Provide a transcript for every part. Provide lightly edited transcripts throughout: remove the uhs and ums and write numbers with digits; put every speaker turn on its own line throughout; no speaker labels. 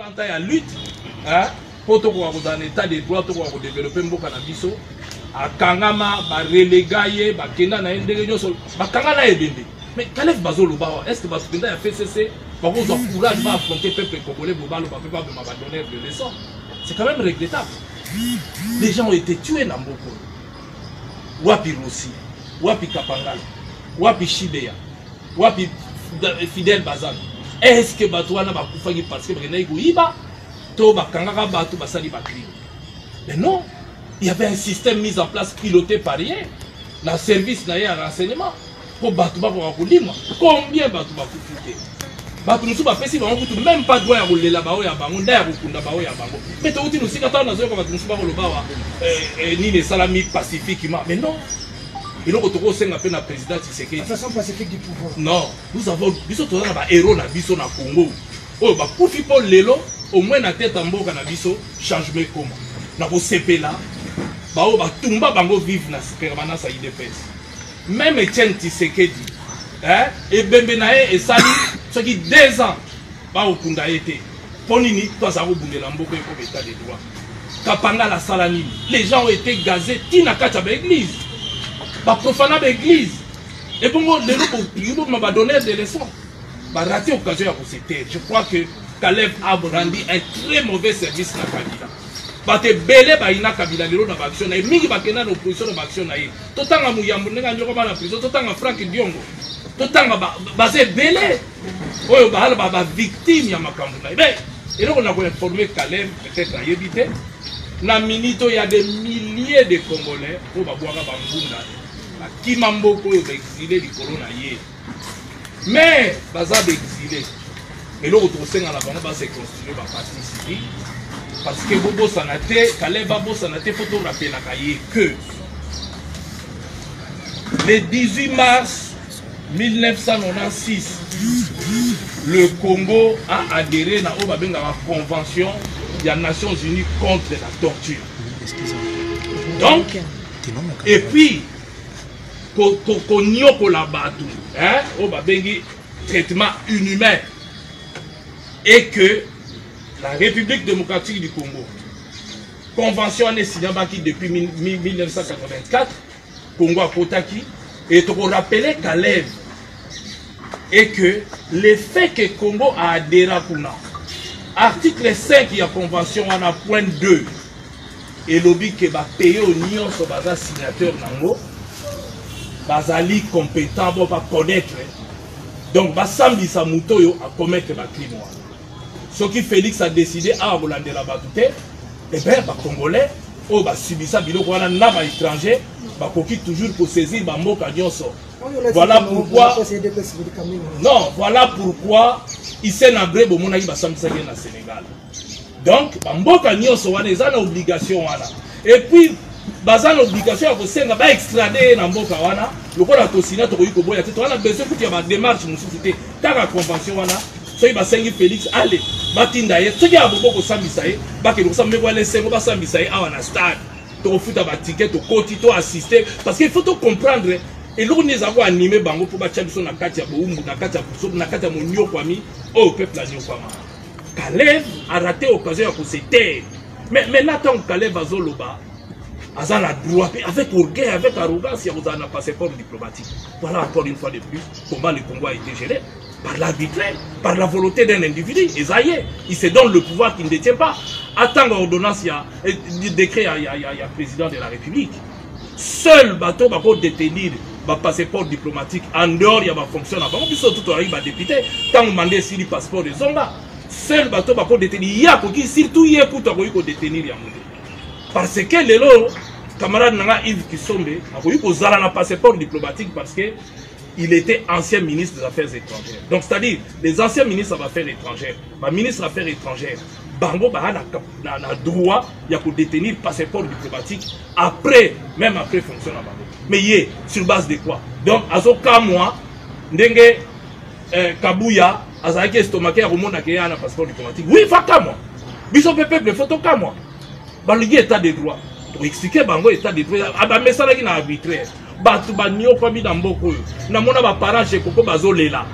30 ans à lutte, pour un état de droit, pour développer Mboka Nabiso, à Kangama, à relégayer, à Kena, à Ndegyo, à Kangana et Bende. Mais Kalef Bazolo, est-ce que Basukenda a fait cesser, par contre, le courage va affronter le peuple congolais, le peuple va m'abandonner de leçons. C'est quand même regrettable. Les gens ont été tués dans Mboko. Wapi Rossi, Wapi Kapangala, Wapi Shibea, Wapi Fidel Bazan. Est-ce que Batouana va couper parce que Iba, Toba Kangara Batou Basali Bakri? Mais non, il y avait un système mis en place piloté par rien. Dans le service d'un renseignement. Pour Batouba pour rouler. Combien Batouba coûte? Batouba fait si on même pas droit à rouler là-bas, il y a Bango, d'ailleurs, mais tu as dit aussi quand on a dit que ni les salami pacifiquement. Mais non. Et donc, on a appelé la présidente Tshisekedi.
De façon pacifique du pouvoir.
Non, nous avons des héros na biso na Congo. Oh, bah, pour faire l'élo, au moins na tête en boka na biso, changement comment. Na ko sepela, bah, oh, bah, tumba bango vivre na permanence à IDPS. Même Etienne Tshisekedi, et Bembenae et Sali, ce qui 2 ans, bah, au Kunda été. Ponini, toi, ça va bouger l'amboka comme état de droit. Kapanga la Salani, les gens ont été gazés, Tina Kacha l'église. Bah, profaner l'église. Et bon, les gens m'ont donné des leçons. Bah, raté l'occasion à se taire. Je crois que Kaleb a rendu un très mauvais service à Kabila. Bah, te belé, bah, il n'a Kabila, les gens dans l'action. Et Migi Bakena dans l'opposition de l'action. Tout à Mouyambo, il y a la prison, tout à Franck Diongo. Tout à basé belé. Oh, bah, victime, il y a ma Kambouna. Et donc, on a informé Kaleb, peut-être à éviter. Dans la minute, il y a des milliers de Congolais pour boire à Bambouna. Qui m'a beaucoup exilé du corona hier. Mais, baza exilé. Et l'autre sein à la bande va se construire par participer. Parce que Bobo Sanate, Kaleb Bobo Sanate, faut tout rappeler la cahier que le 18 mars 1996, le Congo a adhéré à la Convention des Nations Unies contre la torture. Donc, et puis, Konyo Kolabatu, traitement inhumain, et que la République démocratique du Congo, convention est signée depuis 1984, Congo a Kotaki, et tu rappelé Kaleb, et que le fait que Congo a adhéré à Kuna, article 5 de la convention on a point 2, et lobby qui va payer au Nyon sur base signateur Nango. Bazali compétent pour pas connaître. Donc, Basambi Samutoyo a commettre la crime. Ce qui Félix a décidé à Hollande la Batouté, et bien, les Congolais, oh, bah, subissa, n'a étranger, bah, toujours pour saisir Bamboka Nyonso. Voilà pourquoi. Non, voilà pourquoi il s'est nabré pour mon avis, Basambi Samutoyo au Sénégal. Donc, Bamboka Nyonso, on a une obligation. Et puis, bazan l'obligation à vous extrader dans Mboka wana le ko la tosina to ko boya te to na besoin kuti ya ba démarche musuté ta la convention wana so ba sengi Félix allez batinda ye soki aboko ko sambisa ye ba ke ko sambe ko le sengo ba sambisa ye awana stade to futa ba ticket to koti to assister parce qu'il faut to comprendre et l'on les avoir animé bango pour ba champion na kati ya boumbu na kati ya kuso na kati ya monyo kwami au peuple la nyo kwama Kaleb a raté occasion à se taire mais maintenant tant Kaleb azoloba Azan a droit, avec orgueil, avec arrogance, il y a un passeport diplomatique. Voilà encore une fois de plus comment le Congo a été géré. Par l'arbitraire, par la volonté d'un individu. Et ça y est, il se donne le pouvoir qu'il ne détient pas. Attends l'ordonnance, il y a le décret, il y a le président de la République. Seul bateau va détenir le passeport diplomatique. En dehors, il y a un fonctionnaire. On peut tout arriver à député. Tant on demande si le passeport de Zonga. Seul bateau va détenir. Il y a surtout il y a pour détenir. Parce que les camarades Nanga Yves Kisombe a eu un passeport diplomatique parce qu'il était ancien ministre des Affaires étrangères. Donc, c'est-à-dire, les anciens ministres des Affaires étrangères, le ministre des Affaires étrangères, Bango a droit de détenir le passeport diplomatique après, même après fonction à Bango. Mais il est sur base de quoi? Donc, à ce cas, moi, Ndenge Kabouya, à ce cas, estomaqué à Roumona qui a un passeport diplomatique. Oui, il faut qu'à moi. Bishop Peuple, il faut qu'à moi. Baligi état de droit. Pour expliquer Bango état de droit, mais ça là arbitraire. Batu banyo kwa mi d'amboko. Na mona ba parents chez Koko bazolela.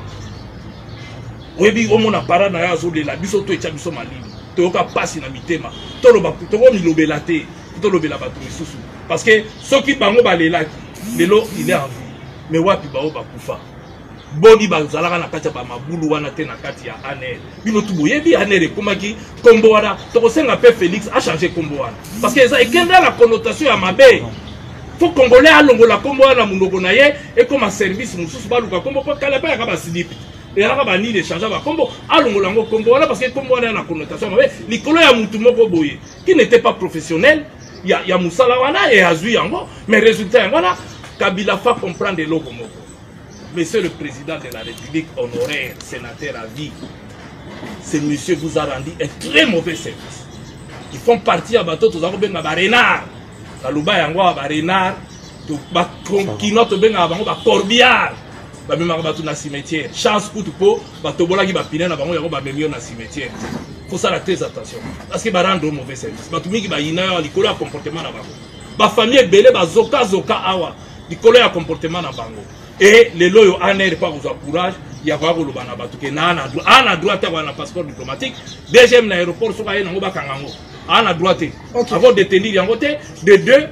Webi o mona parents na yazolela. Biso to echa biso malini. toyoka pasi na mitema toloba toko milobela te tolobela bato misusu parce que soki bango balelaki lelo il est en vie mais wapi bao bakufa boni bazalaka na kati ya bamabulu wana te na kati ya ANR bino tu boyebi ANR ekomaki kombo wana tokosenga pe Félix a changé kombo wana parce que eza ekenda la connotation ya mabe faut congolais alongola kombo wana munoko na ye ekoma service mususu baluka kombo po kala pa yaka basilipi elaka bani de changer ba kombo alongola ngo kombo wana parce que kombo wana na connotation mabe likolo ya mutu moko boye qui n'était pas professionnel ya musala wana et azui yango mais résultat yango wana Kabila fa comprendre loko moko. Monsieur le président de la République honoraire, sénateur à vie, ce monsieur vous a rendu un très mauvais service. Ils font partie à bateau, tous avons bien à renard. La louba yango à renard, qui note bien à bango à corbiard. Ba même bateau na cimetière. Chance pour tout po, bateau bola qui va piner na bango yango ba même na cimetière. Faut ça la très attention. Parce que ba rendre mauvais service. Bateau mi qui ba ina likolo comportement na bango. Ba famille belé ba zoka awa. Likolo ya comportement na bango. Et les loyaux ANR pas vous encourage, il y a pas de l'obanabatou qui n'a pas droit à un passeport diplomatique. Deuxième aéroport, soit il y a un bakangango. On a droit avant de tenir y côté de deux.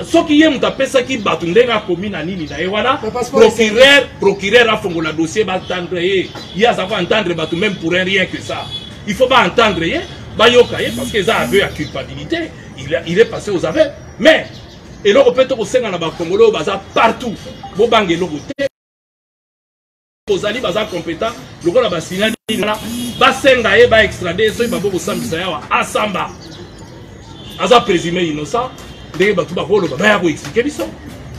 Ce qui est monté ça qui bat une dernière commune à Nini d'ailleurs procureur a fait le dossier va entendre il y a ça va entendre bateau même pour rien que ça. Il faut pas entendre parce que ça avait la culpabilité. Il est passé aux affaires, mais et là, on peut aussi en avoir Congolais partout. Bobange logote. Aux alliés bazar compétents, le gars la signal basenga et ba extradé, so ibabo bosambisa yawa asamba. Aza présumé innocent, ndenge batu ba holo ba ya ko expliquer biso.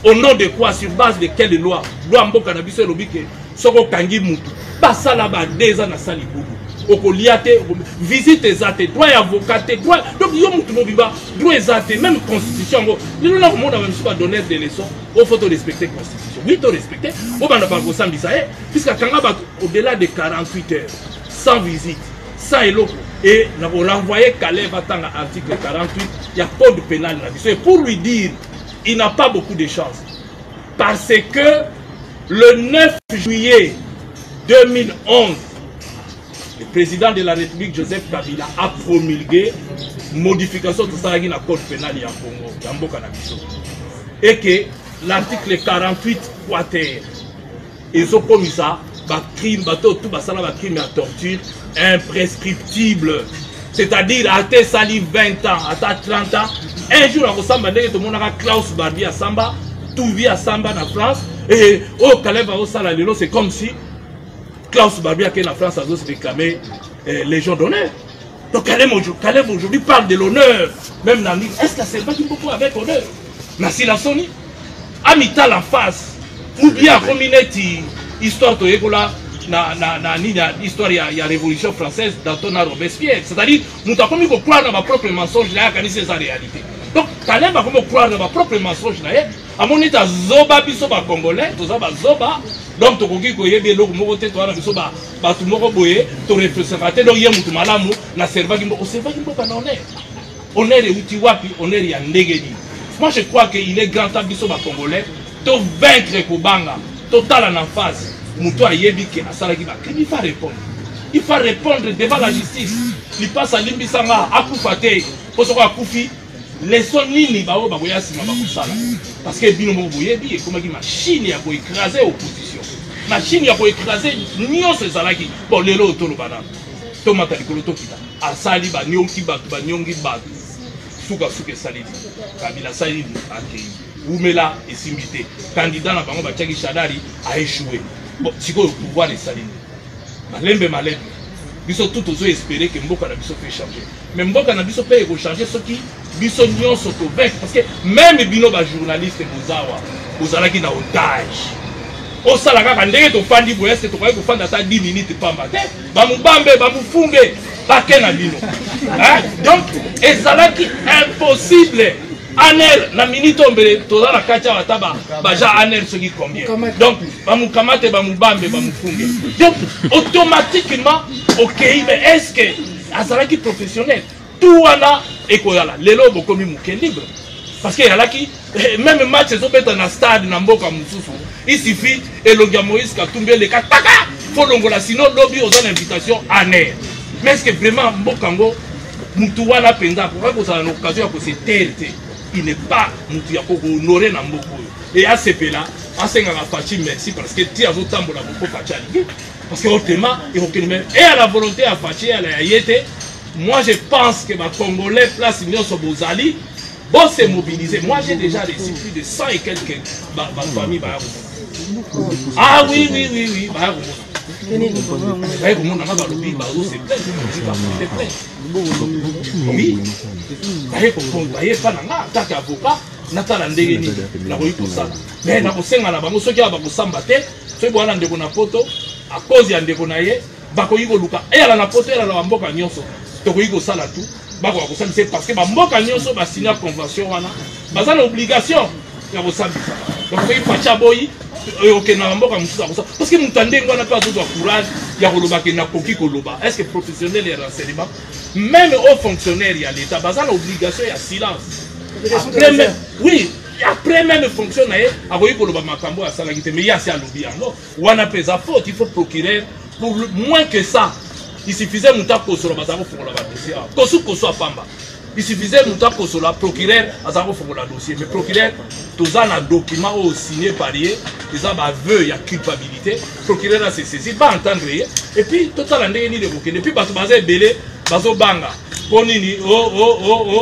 Au nom de quoi, sur base de quelle loi? Loi mboka na biso lobike soko kangi mutu. Basala ba deza na sali bobo. Okoliate visite ezate droit avocat droit donc yo mutu mobiba droit ezate même constitution nous na monde même pas donner des leçons au faut respecter constitution oui to respecter au banda ba ko sambisa puisque kanga ba au-delà de 48 heures sans visite sans eloko et na ko renvoyer Calais batanga article 48 il y a code pénal là c'est pour lui dire il n'a pas beaucoup de chance parce que le 9 juillet 2011 le président de la République, Joseph Kabila, a promulgué modification de ça dans le code pénal du Congo, Yamboka Nabiso. Et que l'article 48 quater, ils ont commis ça, crime, tout ça, crime à torture imprescriptible. C'est-à-dire, à tes sali 20 ans, à ta 30 ans, un jour, on ressemble tout le monde a Klaus Barbie à Samba, tout vit à Samba en France, et au Calais va au Salalino, c'est comme si Klaus Barbie qui est en France a aussi réclamé Légion d'honneur. Donc Caleb aujourd'hui parle de l'honneur. Même dans est-ce que c'est pas qui peut avec honneur? Nassi la Sony, Amital en face, ou bien comme une histoire de Egola, histoire il y a Révolution française dans ton Robespierre. C'est-à-dire, nous avons commis croire dans ma propre mensonge là, quand c'est sa réalité. Donc Caleb va comme croire dans ma propre mensonge là, à mon état Zoba biso ba Congolais, tout ça ba Zoba. Donc, tu as dit que tu as dit que tu as dit que tu as dit que tu as dit que tu as dit que tu as dit que tu moi, je crois qu'il est grand temps que Congolais de vaincre Kobanga, total en face. Il faut répondre. Il faut répondre devant la justice. Il passe à Limbisanga, à Koufate, pour se voir Koufi. Les sons nini ba ba boya sima ba kusala parce que bino mo boye bi comme qui machine ya ko écraser opposition machine ya ko écraser nyonso ezalaki bon lelo tolo bana to mata likolo to kita asali ba nyonki ba nyongi ba suka sali Kabila sali akei umela esimité candidat na bango ba tchaki Shadari a échoué bon siko pouvoir les sali malembe biso tout ozo espérer que mboka na biso peut changer mais mboka na biso peut changer ce qui biso nyonso to vaincre parce que même bino ba journaliste bozawa bozalaki na otage o sala kaka ndenge to fandi boye est to koye ko fanda ta 10 minutes pamba te ba mubambe ba mufunge ba kena bino donc ezalaki impossible ANR na minute ombele to la kacha wataba baja ANR ce qui combien donc ba mukamate ba mubambe ba mufunge donc automatiquement OK mais est-ce que azalaki professionnel tout wana ekoyala lelo bokomi muke libre parce que yalaki même match ezobeta na stade na mboka mususu il suffit elongia Moïse Katumbi le kataka faut longola sinon lobby aux invitation ANR Mais est-ce que vraiment Mbokango Moutouana Penda pourquoi vous avez l'occasion de se taire? Il n'est pas Moutia pour honorer Namboko. Et à ce là, à ce moment-là, merci parce que tu as votre temps pour la beaucoup fatigué. Parce que autrement, il faut que même et à la volonté à fatiguer à la yété. Moi, je pense que les Congolais place Union sur Bozali, bon se mobiliser. Moi, j'ai déjà reçu plus de 100 et quelques familles. Ah oui. Parce que Mboka Nyonso va signer la convention, il y a l'obligation de parce que nous entendons n'a pas de courage, il y a le est-ce que professionnel et renseignement, même aux fonctionnaires, il y a l'État, il y a l'obligation, il y a silence. Après même, oui, après même fonctionnaire, mais il y a un lobby. On a fait sa faute, il faut procurer pour moins que ça. Il suffisait de nous taper sur la base pour la dossier. Il suffisait de nous taper sur la procureur à pour la dossier. Mais procureur, tous un document signé par lui, ils ont aveu, il y a culpabilité. Procureur a saisi, pas entendre. Et puis, tout ça, il y a des et puis, parce que vous avez belé, bazo banga, ponini,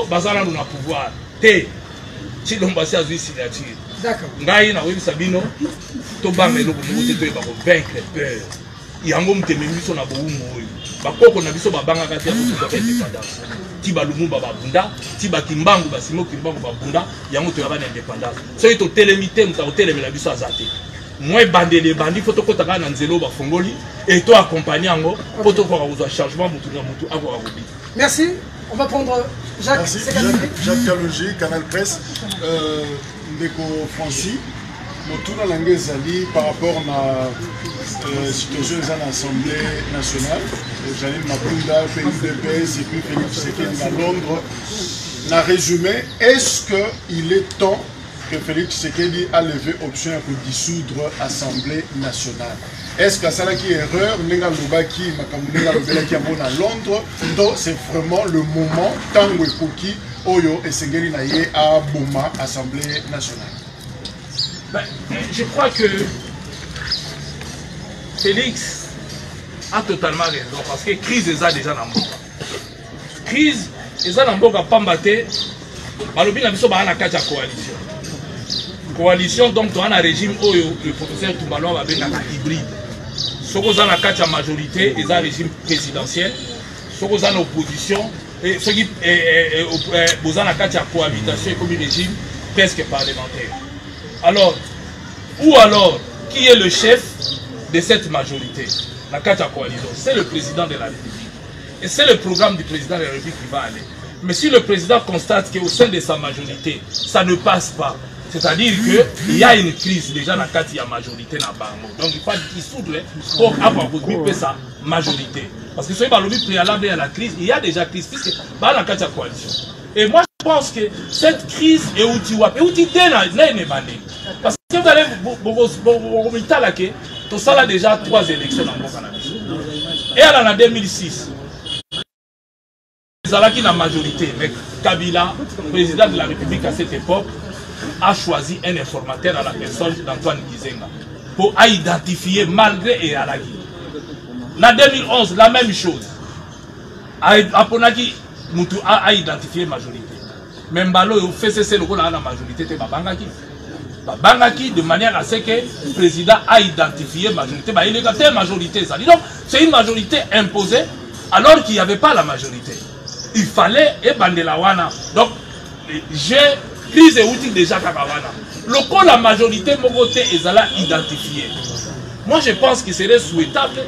bazala nous na pouvoir. Té, si l'on passe à une signature. D'accord. Ngaï na oui sabino, to banga le côté de vaincre peur. Il y a un homme qui me dit son abou. Bakoko na biso babanga kati ya kutuka indépendance. Tiba Lumumba babunda, tiba Kimbangu basimo Kimbangu babunda, yango to yaba na indépendance. So ito telemité muta hotel la biso azate. Moi bande les bandits faut to kotaka na nzelo ba fongoli et to accompagner ngo pour to ko za changement mutu na mutu ako akobi. Merci. On va prendre Jacques.
Merci. Jacques Kalogi, Canal Presse, Ndeko Francis. Tout dans l'Angleterre par rapport à la situation de l'Assemblée nationale, Janine Mapunda, PUDPS et puis Félix Tshisekedi à Londres, n'a résumé, est-ce qu'il est temps que Félix Tshisekedi a levé option pour dissoudre l'Assemblée nationale? Est-ce que ça a une erreur, à Londres, donc c'est vraiment le moment, tant que Oyo et Sengeli Naye à Boma, Assemblée nationale?
Ben, je crois que Félix a totalement raison parce que crise est déjà dans le monde. Crise est dans le monde à Pambaté. Balobi na biso ba na kati ya coalition. Coalition donc to na régime oyo le professeur Toumbalo va benga hybride. Soko za na kati ya majorité et za régime présidentiel. Soko za na opposition et ceux qui boza na kati ya cohabitation comme régime presque parlementaire. Alors, ou alors, qui est le chef de cette majorité? La Kata Coalition, c'est le président de la République. Et c'est le programme du président de la République qui va aller. Mais si le président constate qu'au sein de sa majorité, ça ne passe pas, c'est-à-dire qu'il y a une crise déjà dans la Kata majorité dans Bango. Donc il faut dissoudre pour avoir sa majorité. Parce que ce qui est préalable à la crise, il y a déjà crise, puisque dans la Kata Coalition. Et moi, je pense que cette crise est outil. Et outil parce que vous allez vous tout ça a déjà 3 élections dans le Canada. Et en 2006, qui la majorité, mais Kabila, président de la République à cette époque, a choisi un informateur à la personne d'Antoine Gizenga pour identifier malgré et Alagi. En 2011, la même chose. Aponaki a identifié la majorité. Même Balo fait cesser le rôle à la majorité de Babangaki. Babangaki de manière à ce que le président a identifié la majorité. Il y a une majorité. Donc c'est une majorité imposée alors qu'il n'y avait pas la majorité. Il fallait Ebandelawana. Donc j'ai crise et outils déjà Kakawana. Le coup la majorité Mogote Ezala identifié. Moi je pense qu'il serait souhaitable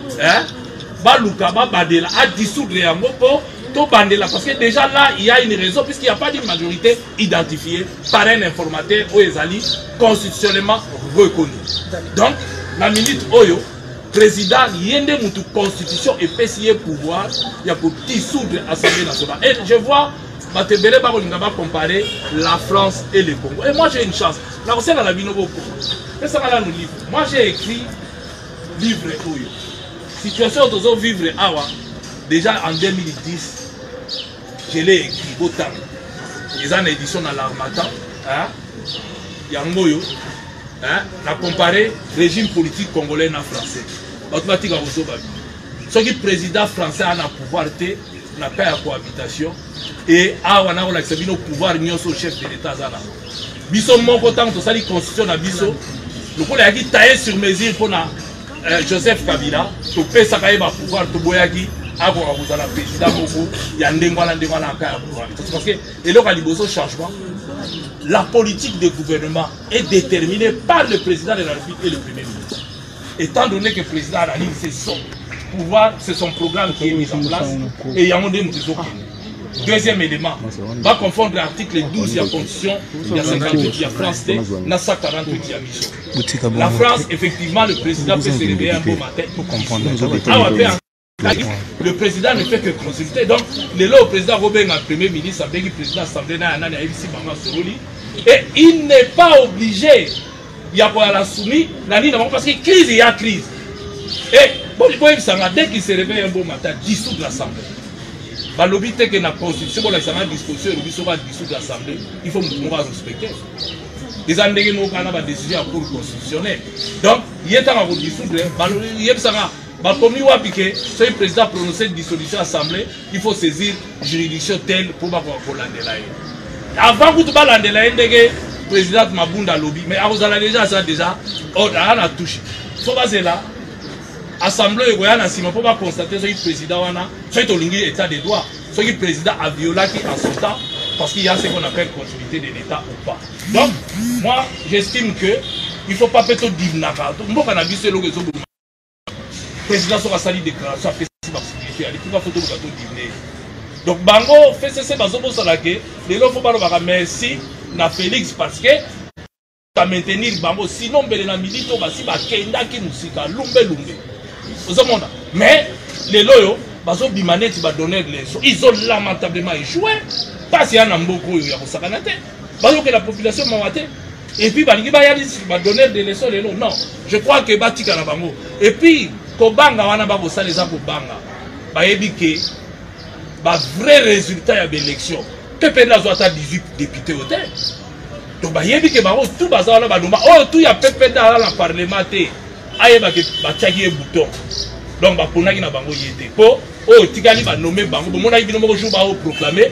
Balukaba Badela a dissoudre les Amopo. Parce que déjà là, il y a une raison, puisqu'il n'y a pas d'une majorité identifiée par un informateur ou Ezali constitutionnellement reconnu. Donc, la minute Oyo, président, il y a une constitution et PCA pouvoir, il y a pour dissoudre l'Assemblée nationale. Et je vois, Matebele va comparer la France et le Congo. Et moi j'ai une chance. Là, vous savez, dans la vie, moi j'ai écrit livre Oyo. Situation de vivre Awa. déjà en 2010, je l'ai écrit autant. Ils ont une édition dans l'Armatan. Yangoyo. On a comparé le régime politique congolais et français. Automatique à ce qui président français a un pouvoir, n'a pas de cohabitation. Et on a le pouvoir au chef de l'État. Biso moko tant que ça la constitution na biso le ko la ki taillé sur mesure pour Joseph Kabila to pesa ka ba pouvoir to boyaki ako ka bozala président moko ya ndengwana ka pouvoir parce que et là liboso changement la politique de gouvernement est déterminée par le président de la République et le premier ministre. Étant donné que le président a dit c'est son pouvoir, c'est son programme qui est mis en place et il y a un deuxième élément, va confondre l'article 12 de la Constitution, il y a 58, il y a France T, il y a 148, il y a Michel. La France, effectivement, le président peut se réveiller un beau matin. Le président ne fait que consulter. Donc, le président Robert, le premier ministre, le président de l'Assemblée nationale, et il n'est pas obligé, il y a quoi à la soumise, parce que crise, il y a crise. Et bon, dès qu'il se réveille un beau matin, dissout de l'Assemblée. L'objet que la constitution, la disposition, de l'Assemblée, il faut nous respecter. Les années qui nous ont des décisions pour constitutionnelle. Donc, il y a un dissoudre, il y a un si le président prononce une dissolution de l'Assemblée, il faut saisir la juridiction telle pour ne pas l'andelayer. Avant que tu parles l'andelayer, le président Mabunda lobby, mais vous avez déjà, on a touché. Il faut passer là. Assemblée il ne faut pas constater que le président a état de droit, ce que le président a violé en son temps, parce qu'il y a ce qu'on appelle continuité de l'État ou pas. Donc, moi, j'estime qu'il ne faut pas peut-être dire le président sera sali déclaration à donc, Bango fait cesser Bazobo Salake, les gens font pas merci à Félix parce que à maintenir Bango, sinon, Belena Milito, Basi, Bakenda, Kimusika, Lumbe. Mais les loyaux, ils ont lamentablement échoué. Parce qu'il y a un beaucoup de la population m'a et puis il va donner des leçons. Non, je crois que Batika na bango. Et puis, Kobanga wana ba bossa les Kobanga. Ba yebike ba vrai résultat de l'élection. Pepe na zoata 18 députés au terre. Donc ba yebike ba tout bazala ba doma. Oh tout ya pepe dans la parlement. Ayeba ke batiaki bouton donc baponaki na bango yete po o tikali ba nommer bango bomona ibino moko jour ba proclamer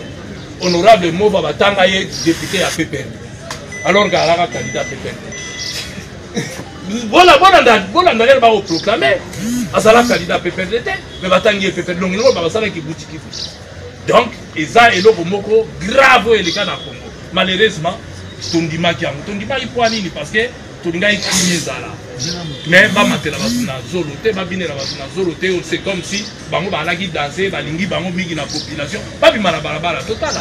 honorable Mova batanga ye député à PPR alors qu'alaka candidat PPR voilà ndale ba proclamer asala candidat PPR mais batangi PPR donc ngo ba basala ki boutique donc eza eloko moko grave et le cas na Congo malheureusement tondima ki amu tondima ipoani ni parce que tondinga ikini zala mais c'est comme si bango balaki danser balingi bango mingi na population babima na balabala total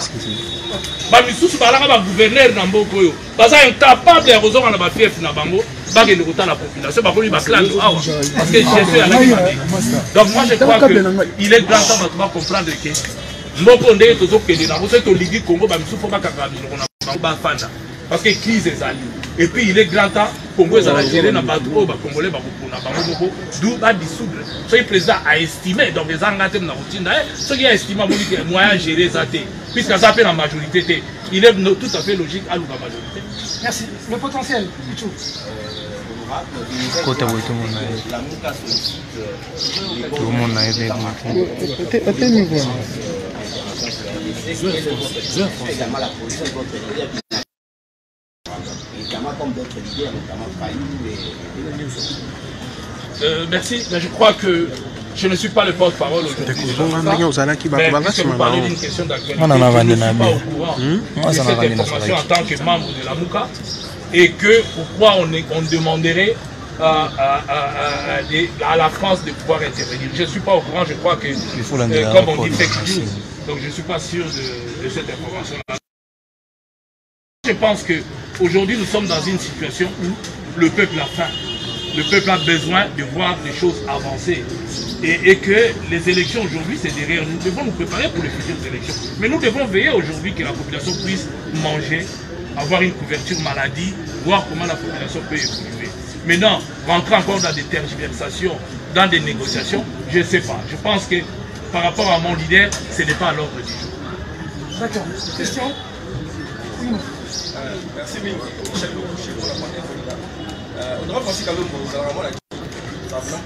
ba misusu balaka ba gouverneur na mboko oyo baza incapable ya kozonga na ba fief na bango bakende kotala population bakoli ba clan awa parce que Jésus alaki mabe. Donc moi je crois que il est grand temps de comprendre que mboko ndenge tozokende na boso tolingi Congo ba misusu po bakaka biloko na bango bafanda parce que crise ezali. Et puis il est grand temps Congo a géré dans le Congolais, d'où va dissoudre. Ce que le président a estimé, donc les engagements dans la routine, ce qui a estimé que moyen de gérer ça, puisque ça fait la majorité, il est tout à fait logique à la majorité.
Merci. Le potentiel, Pichou.
Tout le monde a aidé.
Comme d'autres leaders, notamment Fayou et
merci, mais je crois que je ne suis pas le porte-parole aujourd'hui. Mais puisque vous parlez d'une question d'actualité, je ne suis pas au courant de cette information en tant que membre de la MOUCA et que pourquoi on demanderait à la France de pouvoir intervenir. Je ne suis pas au courant, je crois que, comme on dit, fake news. Donc je ne suis pas sûr de cette information-là. Je pense qu'aujourd'hui, nous sommes dans une situation où le peuple a faim. Le peuple a besoin de voir des choses avancer. Et que les élections aujourd'hui, c'est derrière nous. Nous devons nous préparer pour les futures élections. Mais nous devons veiller aujourd'hui que la population puisse manger, avoir une couverture maladie, voir comment la population peut évoluer. Maintenant, rentrer encore dans des tergiversations, dans des négociations, je ne sais pas. Je pense que par rapport à mon leader, ce n'est pas à l'ordre du jour.
D'accord. Question? Oui.
Merci Mingi. Michel Loucouché pour la première fois. Honorable Francis Kalombo, vous allez vraiment la question.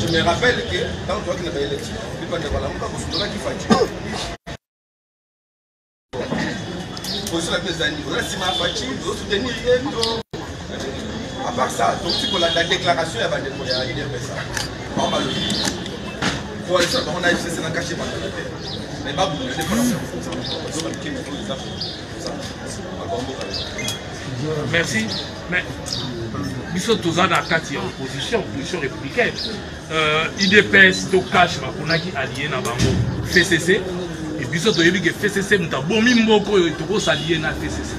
Je me rappelle que quand toi qui n'avais élection, à part ça, donc la déclaration elle va déployer à l'IDPS. On va le dire. Pour ça, on a essayé de cacher mais pas vous,
merci. Mais nous sommes tous en opposition républicaine. IDPS, to cash, on a qui allié dans le FCC. Et puis, nous avons dit que FCC, nous avons mis beaucoup de s'allier dans le FCC.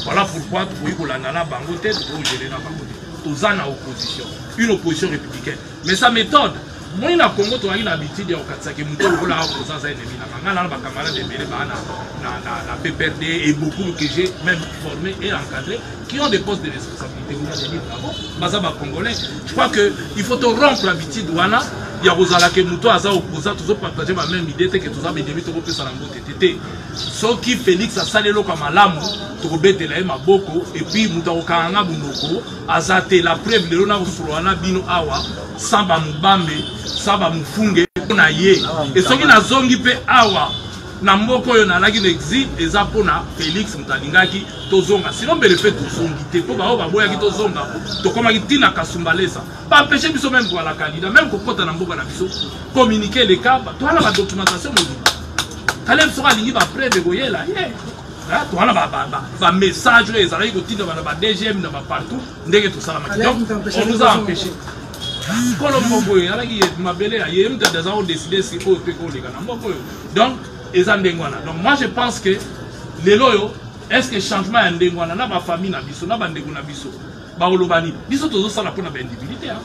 Voilà pourquoi nous avons la bango tête pour gérer la bango. Tous en opposition. Une opposition républicaine. Mais sa méthode, moi, na Congo, tu as une habitude de faire que nous avons la opposition à l'ennemi. Nous avons des camarades de la PPRD et beaucoup que j'ai même formés et encadrés qui ont des postes de responsabilité. Vous avez dit bravo, Congolais. Je crois qu'il faut rompre l'habitude. Il y a des gens qui sont opposants, tous partagent la même idée que tous les débits de la moto. Ce qui Félix a salé le Kamalamu, Tobete la Maboko, et puis Moutaokanga Bunoko, Azate la preuve de l'on a Suruana Bino Awa, Samba Mubambe, Samba Mufunge, Naye, et ce qui n'a zongi pe Awa. Namboko yo na lagi n'exil eza pona Félix Mutalingaki tozonga sinon bele fait tozongi te po ba boya ki tozonga to koma ki tina kasumbalesa ba empêcher biso même pour la candidat même ko kota na mboka na biso communiquer les cas to ala ba documentation mo Kalem sera lingi ba preuve goyela là to ala ba message les ala ko tina ba DGM na ba partout ndenge to sala maki donc on nous a empêché Colombo boy ala ki mabele aye mta des gens ont décidé si o pe ko les gars na mboko donc donc moi je pense que les loyaux, est-ce que le changement est ndengwana na ma famille na biso na bandeko na biso ba olobani biso tozo sala pona ba individualité hein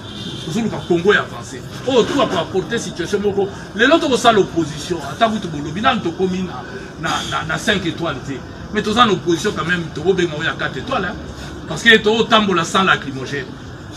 tozo luka Congo ya avancé oh tout va pour apporter situation moko les loto ko sala opposition atabu to bolobi na to commune na 5 étoiles mais tozo en opposition quand même to benga ya 4 étoiles hein parce que to tambola sans lacrymogène.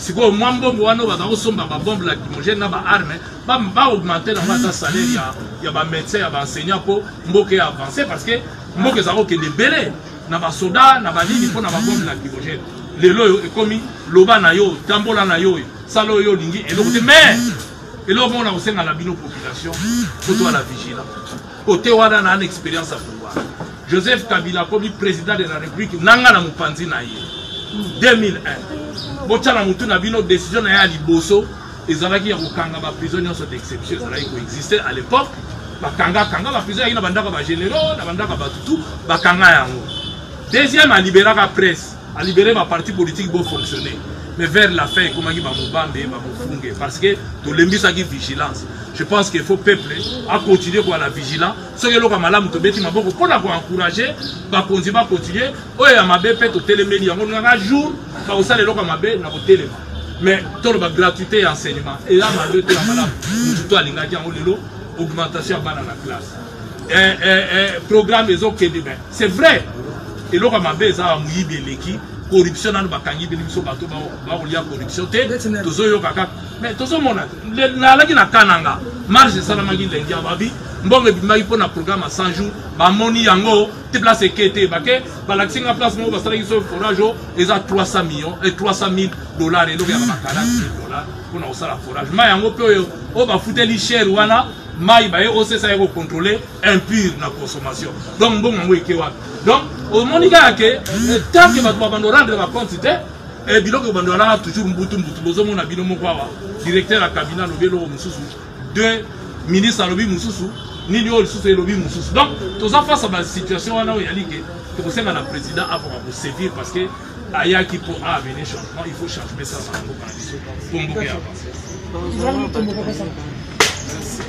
Si vous avez une bombe lacrymogène, va augmenter le salaire, il y a des médecins, il y a des enseignants pour avancer parce que vous avez des bélés, des soldats, des lignes pour des bombes lacrymogènes. Les lois, comme l'oba na yo, tambola na yo, salo yo lingi, et l'autre, mais, et l'autre, on a aussi dans la population, pour toi la vigilance. Côté où on a une expérience à pouvoir. Joseph Kabila, comme président de la République, n'a pas mupanzi na ye. 2001. Botchala mutu na bino décision na ya liboso ezalaki ya kokanga ba prisonniers sont d'exception ezalaki coexister à l'époque bakanga ba prisonniers na bandaka ba généraux na bandaka ba tutu bakanga yango. Deuxième a libéré la presse, a libéré ma parti politique pour fonctionner. Mais vers la fin comment qui va mubambe ba mufunge parce que to lembisa ki vigilance. Je pense qu'il faut peuple à continuer pour la vigilance. Ce que l'on a malamu to beti maboko pour la encourager ba continuer oya mabe pe to téléméli yango nga jour ba osale loko mabe na ko téléma. Mais tout le gratuité et enseignement et là mabe to la malamu tout alinga ki yango lelo augmentation bana na classe. Programme les autres c'est vrai. Et l'on a mabe ça a muibi leki corruption dans le bakangi de l'imso bateau ba olia corruption te tozo yo kaka mais tozo mona na laki na kananga marge salama gi lengi ababi mbonge bimaki pona programme à 100 jours ba moni yango te place ekete bake ba laxinga place mo ba salaki so forage eza 300 millions et 300 000 dollars et donc ya ba 40 000 dollars pona osala forage ma yango pe oyo o ba futeli cher wana mai ba yo ça yako contrôler impur na consommation donc mbongo ngo ekewa donc au monika ke tant que bato bando rendre la compte et biloko bando la toujours mbutu bozo mona bino moko wa directeur à cabinet lobelo mususu deux ministres lobi mususu nini o susu lobi mususu donc tous en face à la situation wana o yali ke pour ça la président a pour servir parce que aya qui pour venir changement il faut changer ça dans le condition pour mboka avancer. Merci.